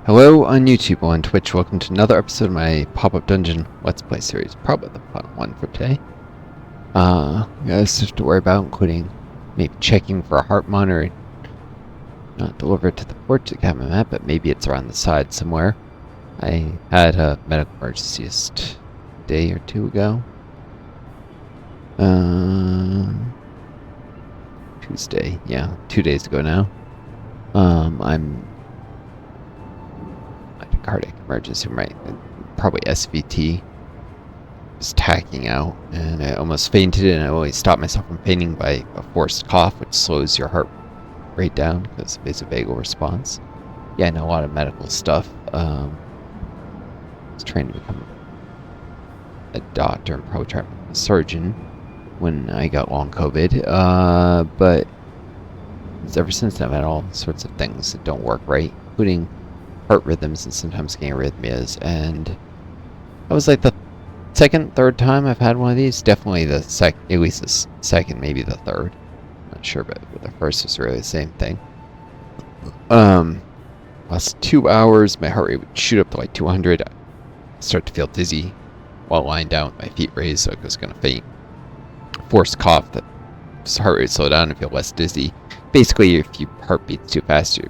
Hello on YouTube, on Twitch. Welcome to another episode of my Pop-Up Dungeon Let's Play series. Probably the final one for today. Got stuff to worry about, including maybe checking for a heart monitor. Not delivered to the port to get my map, but maybe it's around the side somewhere. I had a medical emergency just a day or two ago. Tuesday, yeah, 2 days ago now. I'm a cardiac emergency, right? Probably SVT. Was tacking out, and I almost fainted, and I always stop myself from fainting by a forced cough, which slows your heart rate down because of vasovagal response. Yeah, I know a lot of medical stuff. I was trying to become a doctor and probably trying to become a surgeon when I got long COVID, but ever since then I've had all sorts of things that don't work right, including heart rhythms and sometimes getting arrhythmias, and that was like the second, third time I've had one of these. Definitely the at least the second, maybe the third. Not sure, but the first was really the same thing. Last 2 hours, my heart rate would shoot up to like 200. I start to feel dizzy while lying down with my feet raised, so I was gonna faint. Forced cough, that heart rate slow down and feel less dizzy. Basically, if your heart beats too fast, you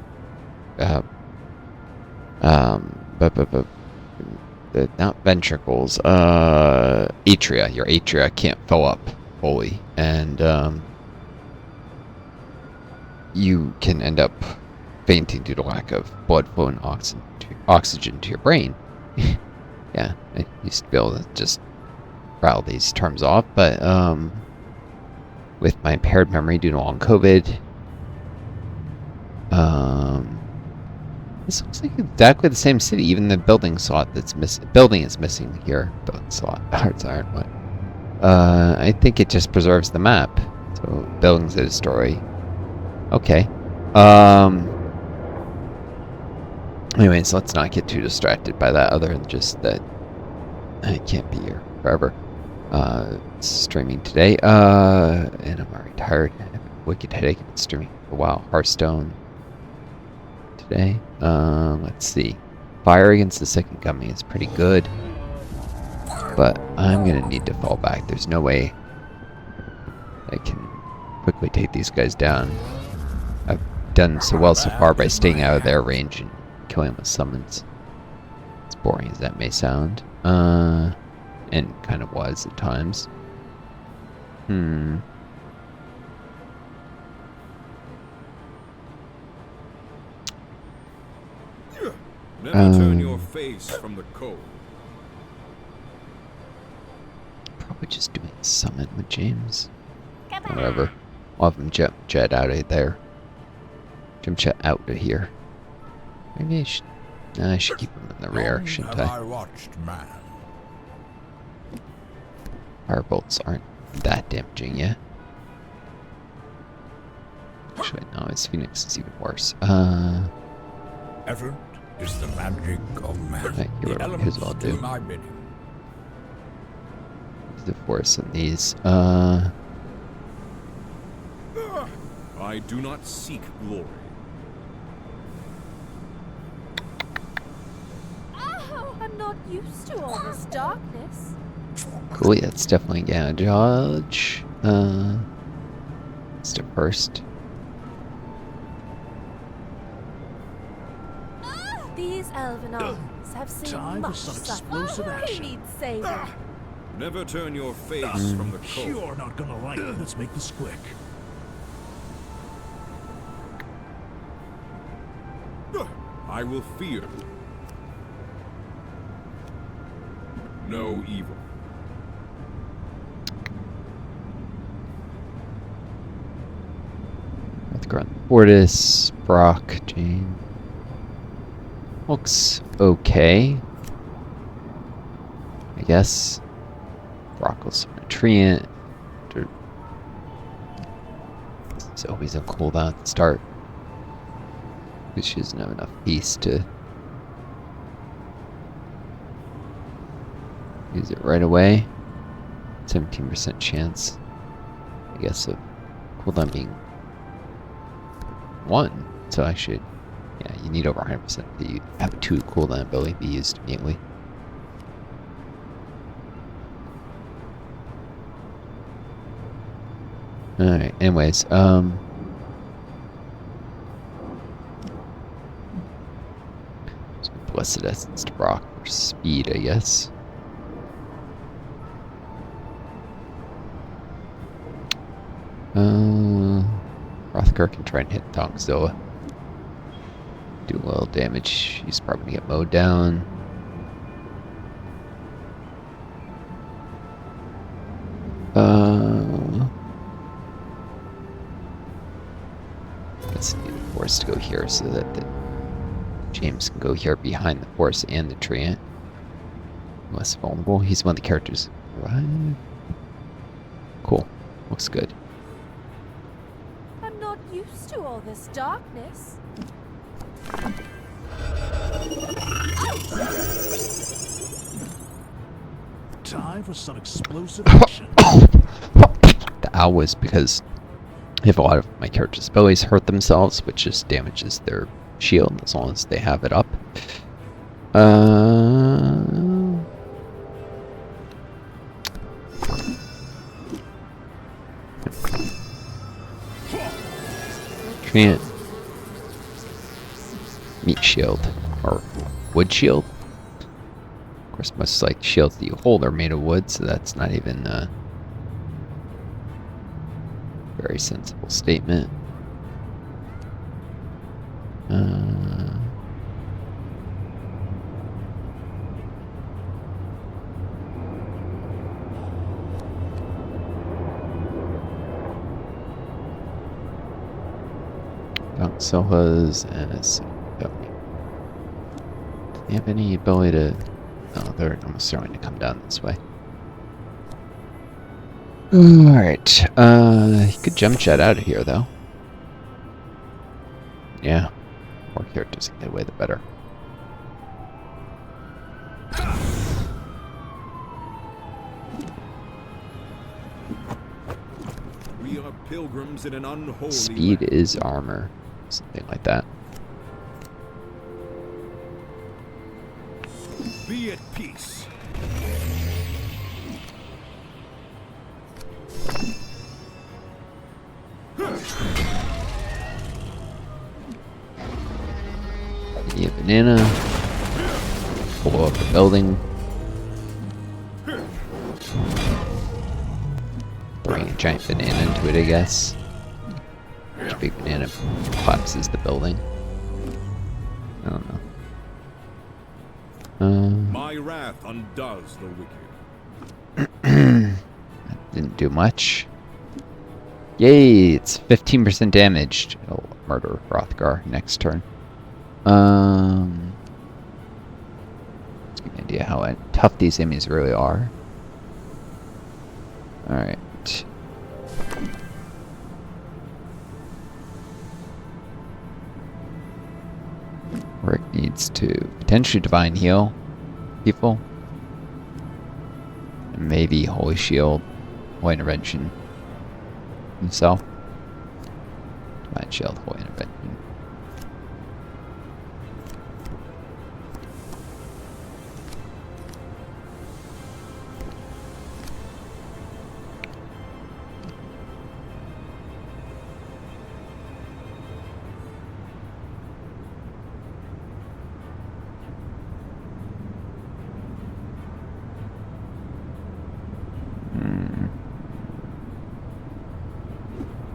not ventricles, atria. Your atria can't fill up fully, and you can end up fainting due to lack of blood flow and oxygen to your brain. Yeah, I used to be able to just rattle these terms off, but with my impaired memory due to long COVID, this looks like exactly the same city. Even the building slot that's missing. Building is missing here. Building slot. Hearts iron. What? I think it just preserves the map. So buildings that destroy. Okay. Anyways, let's not get too distracted by that. Other than just that, I can't be here forever. Streaming today. And I'm already tired. I have a wicked headache. I've been streaming for a while. Hearthstone. Today. Let's see. Fire Against the Second Coming is pretty good, but I'm gonna need to fall back. There's no way I can quickly take these guys down. I've done so well so far by staying out of their range and killing them with summons. As boring as that may sound, and kind of was at times. Never turn your face from the cold. Probably just doing a summon with James. Whatever. I'll have him jet out of there. Jump jet out of here. Maybe I should keep him in the rear, shouldn't I? Firebolts aren't that damaging yet. Actually, no, his Phoenix is even worse. Effort is the magic of man. Here's what I'll do. The force in these. I do not seek glory. Oh, I'm not used to all this darkness. Cool, yeah, it's definitely gonna dodge. Step first. These elven arms have seen much suffering. They need saving. Never turn your face from the cold. You're not gonna like it. Let's make this quick. I will fear no evil. With Grunt Fortis, Brock, Jane. Looks okay, I guess. Brock will summon a treant. It's always a cooldown at the start, because she doesn't have enough peace to use it right away. 17% chance, I guess, of cooldown being 1. So actually, Yeah, you need over 100% to have a 2 cooldown ability be used immediately. Alright, anyways, Blessed Essence to Brock for speed, I guess. Hrothgar can try and hit Tongzilla. Do a little damage. He's probably gonna get mowed down. Let's need the force to go here so that the James can go here behind the force and the treant. Less vulnerable. He's one of the characters. Right. Cool. Looks good. I'm not used to all this darkness. Time for some explosive action. The owl was because if a lot of my characters' abilities hurt themselves, which just damages their shield as long as they have it up. Treant. Meat shield. Or wood shield. Of course, most like shields that you hold are made of wood, so that's not even a very sensible statement. Sohas and do they have any ability to... Oh, they're almost starting to come down this way. Alright, he could jump jet out of here, though. Yeah, more characters get away, the better. We are pilgrims in an unholy Speed land. is armor. Something like that. Be at peace. Need a banana. Blow up the building. Throwing a giant banana into it, I guess. A big banana collapses the building. I don't know. My wrath undoes the wicked. That didn't do much. Yay! It's 15% damaged. It'll murder Hrothgar next turn. Let's give me an idea how tough these enemies really are. Alright. Rick needs to potentially divine heal people. And maybe Holy Shield, Holy Intervention himself. Divine Shield, Holy Intervention.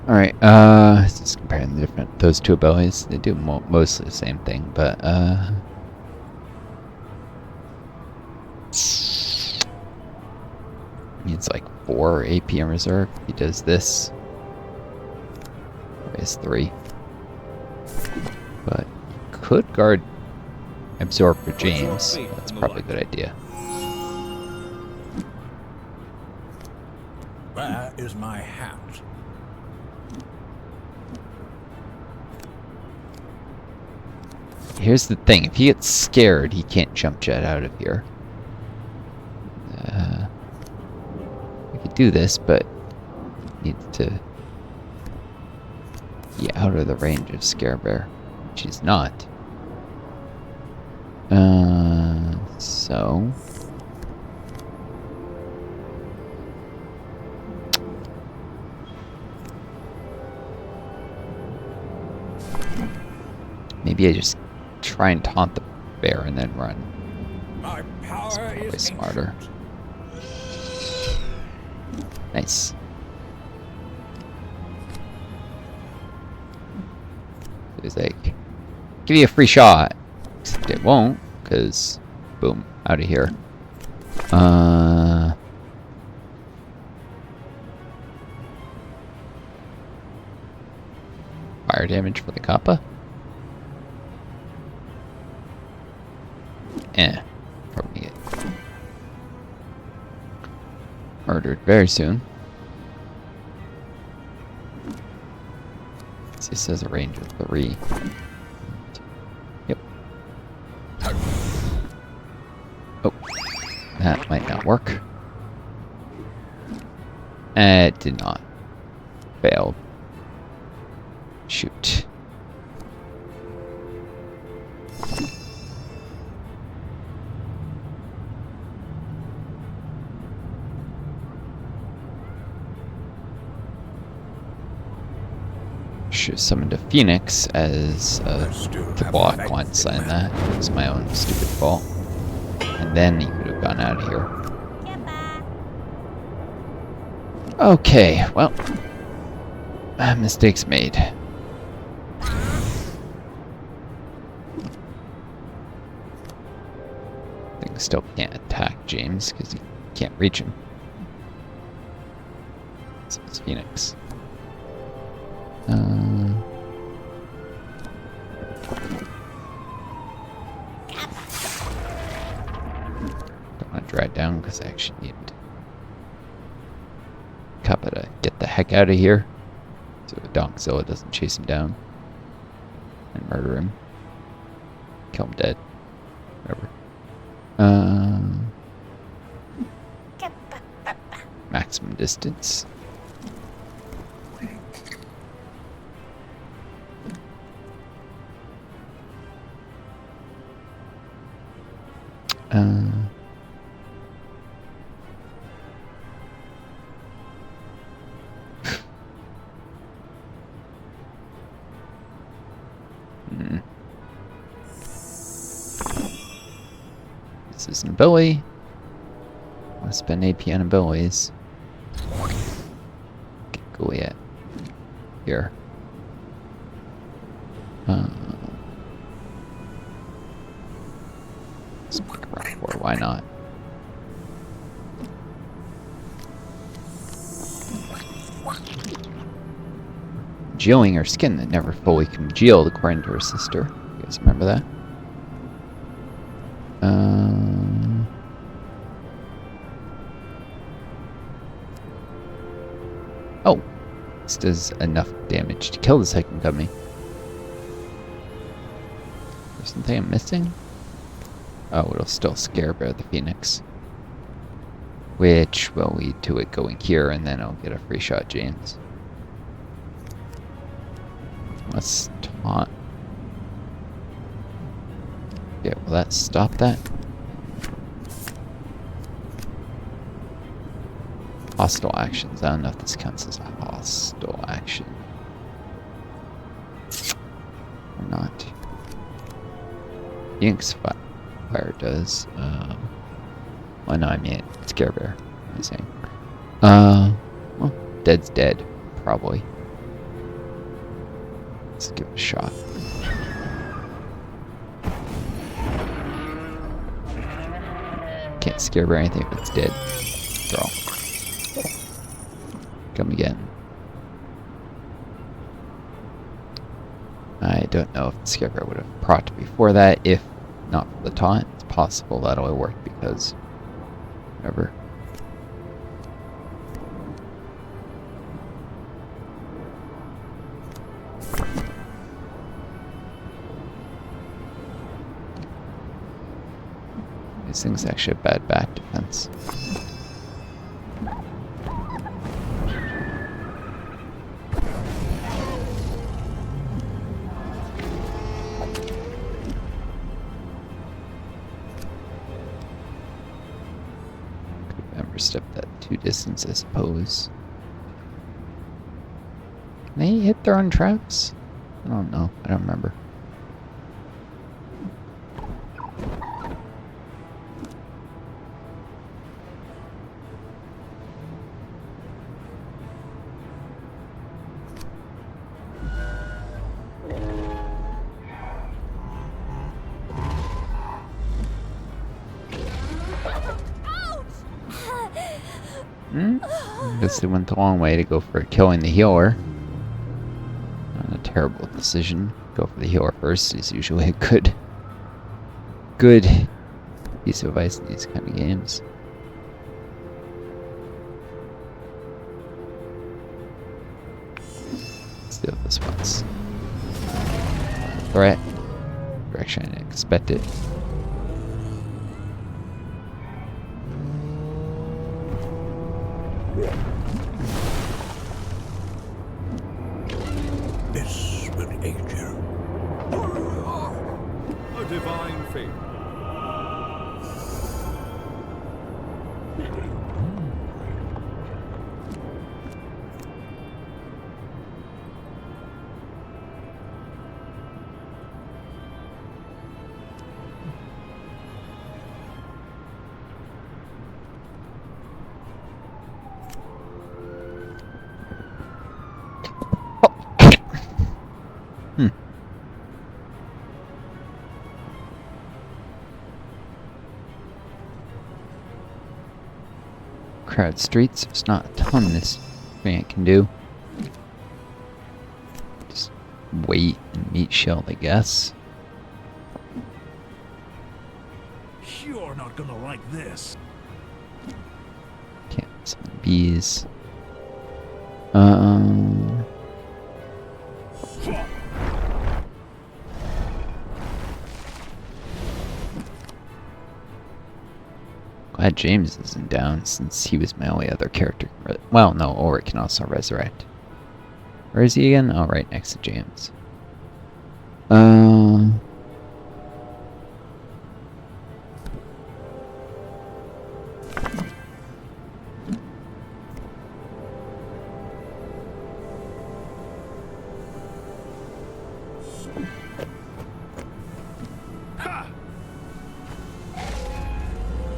Alright, just comparing those two abilities. They do mostly the same thing, but, needs like 4 AP in reserve. He does this. Raise 3. But could guard absorb for James. That's probably a good idea. Where is my hat? Here's the thing, if he gets scared, he can't jump jet out of here. We could do this, but needs to be out of the range of Scare Bear, which he's not. So... maybe I just try and taunt the bear and then run. My power Probably is smarter. ancient. Nice. It's like, give you a free shot. Except it won't, because, boom, out of here. Fire damage for the kappa? Probably get murdered very soon. This says a range of 3. Yep. Oh, that might not work. It did not. Failed. Shoot. Should have summoned a phoenix as the block once, and that was my own stupid fault. And then he could have gone out of here. Okay, well, mistakes made. Thing still can't attack James because he can't reach him. So it's Phoenix. Don't want to drag down because I actually need Kappa to get the heck out of here so Donkzilla doesn't chase him down and murder him. Kill him dead. Whatever. Maximum distance. This is an ability. I want to spend AP on abilities. Get Ghoulie at here. Let's pick a rock for, why not? Congealing her skin that never fully congealed, according to her sister. You guys remember that? Oh, this does enough damage to kill the second gummy. There's something I'm missing? Oh, it'll still scare Bear the Phoenix. Which will lead to it going here, and then I'll get a free shot, James. Let's taunt. Yeah, will that stop that? Hostile actions. I don't know if this counts as a hostile action. Or not. Yink's fire does. Well, no, I mean Scare Bear. I'm saying. Well, dead's dead, probably. Let's give it a shot. Can't Scare Bear anything if it's dead. Draw. Come again. I don't know if the Scare Bear would have procced before that. If not for the taunt, it's possible that only worked because whatever. This thing's actually a bad back defense. overstep that 2 distance, I suppose. Can they hit their own traps? I don't know. I don't remember. Guess they went the long way to go for killing the healer. Not a terrible decision. Go for the healer first is usually a good piece of advice in these kind of games. Let's see what this one's. Threat. Direction I didn't expect it. This will aid you. A divine favor. Crowd streets. There's not a ton this variant can do. Just wait and meet shield, I guess. You're not gonna like this. Can't summon bees. Glad James isn't down since he was my only other character. Well, no, or it can also resurrect. Where is he again? Oh, right next to James.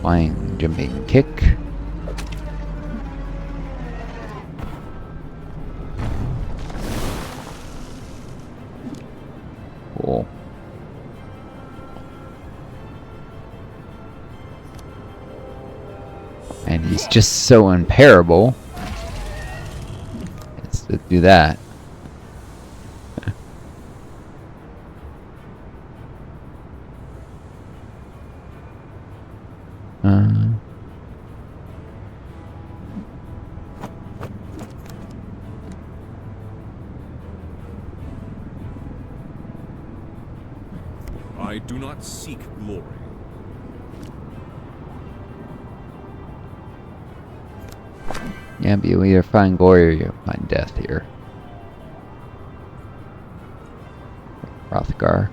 Flying, jumping, kick. Cool. And he's just so unparable. Let's do that. I do not seek glory. Yeah, but you'll either find glory or you'll find death here. Rothgar.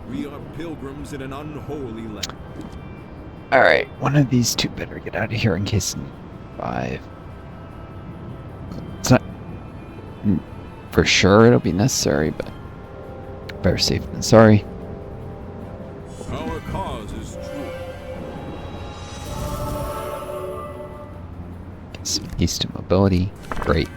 We are pilgrims in an unholy land. Alright, one of these two better get out of here in case of 5. It's not for sure it'll be necessary, but better safe than sorry. Our cause is true. Get some haste and mobility. Great.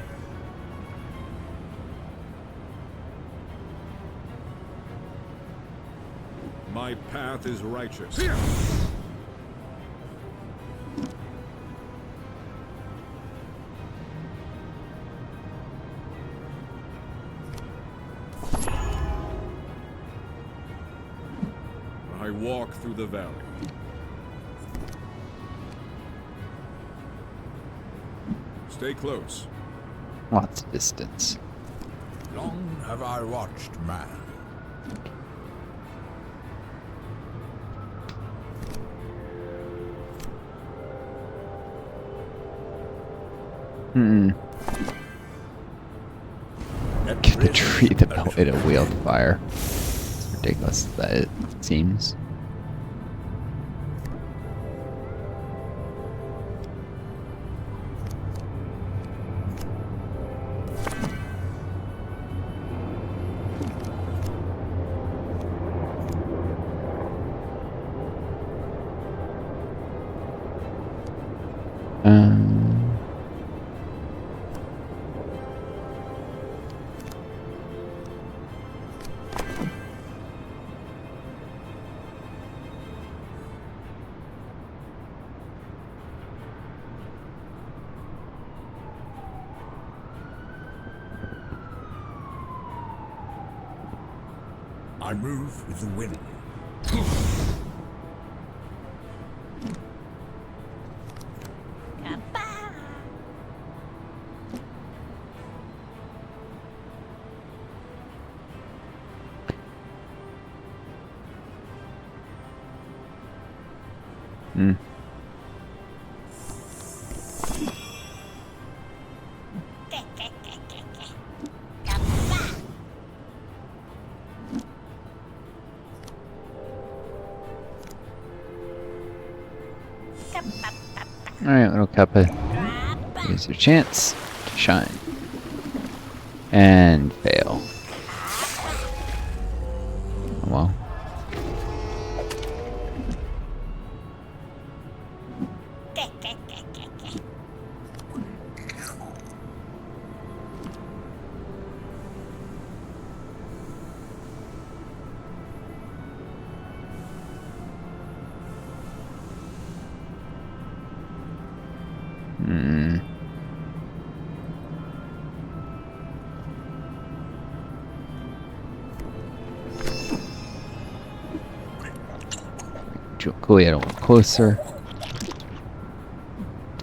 My path is righteous. walk through the valley. Stay close. Lots of distance. Long have I watched man. The tree that melted a wildfire. It's ridiculous that it seems. I move with the wind. Hmm. Alright, little Kappa. Here's your chance to shine. And fail. Oh, well. Cool, a little closer.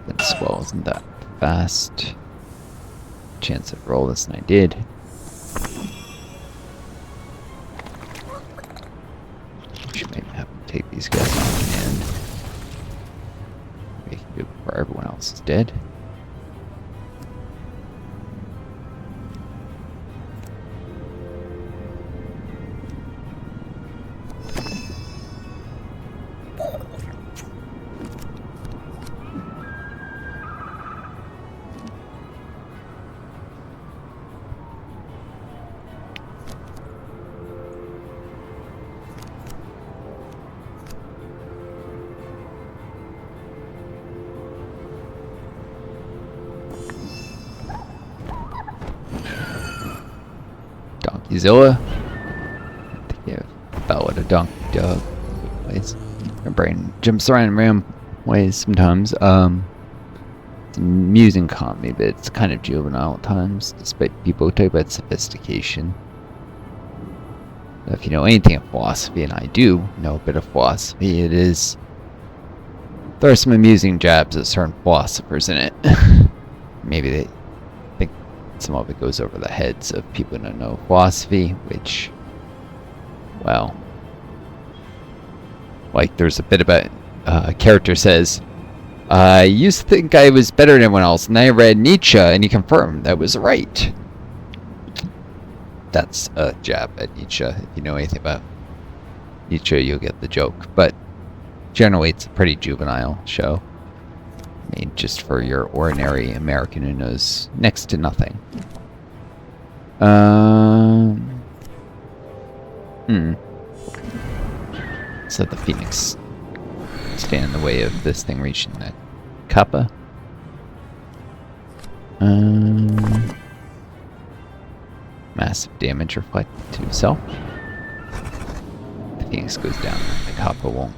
The swell isn't that fast. Chance of roll this, and I did. Should maybe have to take these guys on and make it good before everyone else is dead. Donkeyzilla. I think you about what a donkey dog ways. My brain jumps around in random ways sometimes. It's amusing comedy, but it's kind of juvenile at times, despite people talk about sophistication. If you know anything of philosophy, and I do know a bit of philosophy, it is there are some amusing jabs at certain philosophers in it. Maybe they think some of it goes over the heads of people who don't know philosophy, which, well, like there's a bit about a character says, I used to think I was better than everyone else, and I read Nietzsche, and he confirmed that was right. That's a jab at Nietzsche. If you know anything about Nietzsche, you'll get the joke. But generally, it's a pretty juvenile show. I mean, just for your ordinary American who knows next to nothing. So the Phoenix stand in the way of this thing reaching the Kappa. Massive damage reflected to itself. The Phoenix goes down, the Kappa won't.